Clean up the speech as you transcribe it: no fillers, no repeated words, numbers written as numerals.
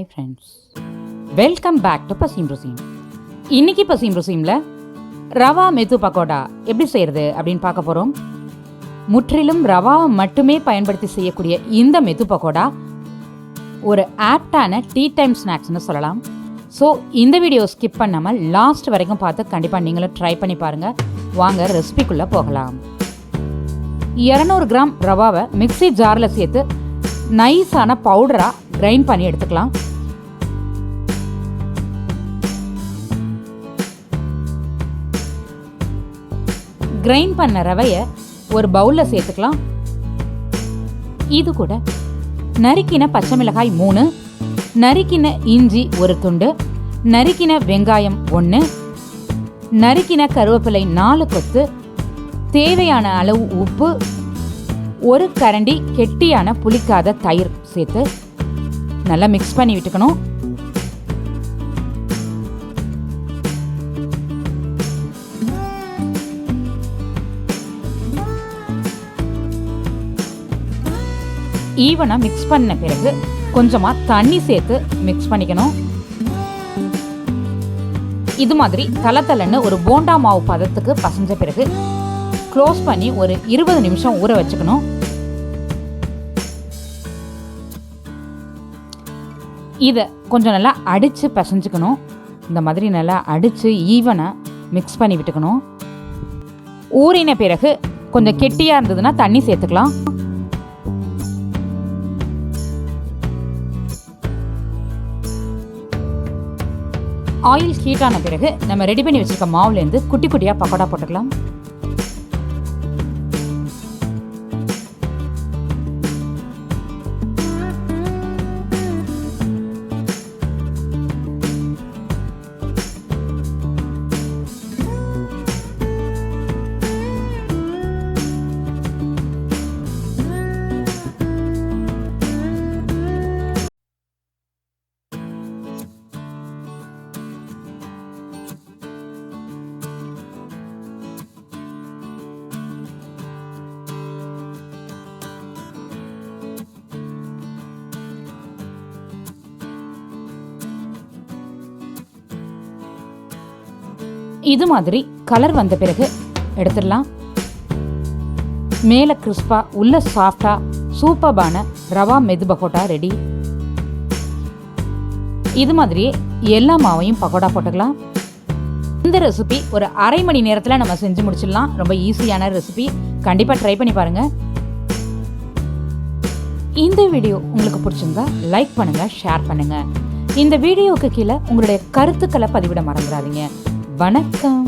Hi friends, welcome back to Pasim Rusim. இன்றைக்கி பசீம் ருசீமில் ரவா மெத்து பக்கோடா எப்படி செய்கிறது அப்படின்னு பார்க்க போகிறோம். முற்றிலும் ரவாவை மட்டுமே பயன்படுத்தி செய்யக்கூடிய இந்த மெத்து பக்கோடா ஒரு ஆப்டான டீ டைம் ஸ்நாக்ஸ்னு சொல்லலாம். ஸோ இந்த வீடியோ ஸ்கிப் பண்ணாமல் லாஸ்ட் வரைக்கும் பார்த்து கண்டிப்பாக நீங்களும் ட்ரை பண்ணி பாருங்கள். வாங்க ரெசிபிக்குள்ளே போகலாம். 200 கிராம் ரவாவை மிக்ஸி ஜாரில் சேர்த்து நைஸான பவுடராக கிரைண்ட் பண்ணி எடுத்துக்கலாம். கிரைண்ட் பண்ண ரவையை ஒரு பவுலில் சேர்த்துக்கலாம். இது கூட நறுக்கின பச்சை மிளகாய் 3, நறுக்கின இஞ்சி 1 துண்டு, நறுக்கின வெங்காயம் 1, நறுக்கின கருவேப்பிலை 4 கொத்து, தேவையான அளவு உப்பு, 1 கரண்டி கெட்டியான புளிக்காத தயிர் சேர்த்து நல்லா மிக்ஸ் பண்ணி விட்டுக்கணும். ஈவனாக மிக்ஸ் பண்ண பிறகு கொஞ்சமாக தண்ணி சேர்த்து மிக்ஸ் பண்ணிக்கணும். இது மாதிரி தளன்னு ஒரு போண்டா மாவு பதத்துக்கு பசைஞ்ச பிறகு க்ளோஸ் பண்ணி ஒரு 20 நிமிஷம் ஊற வச்சுக்கணும். இதை கொஞ்சம் நல்லா அடித்து பிசைஞ்சுக்கணும். இந்த மாதிரி நல்லா அடித்து ஈவனாக மிக்ஸ் பண்ணி விட்டுக்கணும். ஊறின பிறகு கொஞ்சம் கெட்டியாக இருந்ததுன்னா தண்ணி சேர்த்துக்கலாம். ஆயில் ஹீட் ஆன பிறகு நம்ம ரெடி பண்ணி வச்சுருக்க மாவுலேருந்து குட்டி குட்டியாக பக்கோடா போட்டுக்கலாம். இது மாதிரி கலர் வந்த பிறகு எடுத்துடலாம். மேலே கிறிஸ்பாக உள்ள சாஃப்டாக சூப்பர்பான ரவா மெது பக்கோடா ரெடி. இது மாதிரியே எல்லா மாவையும் பக்கோடா போட்டுக்கலாம். இந்த ரெசிபி ஒரு அரை மணி நேரத்தில் நம்ம செஞ்சு முடிச்சிடலாம். ரொம்ப ஈஸியான ரெசிபி, கண்டிப்பாக ட்ரை பண்ணி பாருங்கள். இந்த வீடியோ உங்களுக்கு பிடிச்சிருந்தா லைக் பண்ணுங்கள், ஷேர் பண்ணுங்கள். இந்த வீடியோவுக்கு கீழே உங்களுடைய கருத்துக்களை பதிவிட மறந்துடாதீங்க. வணக்கம்.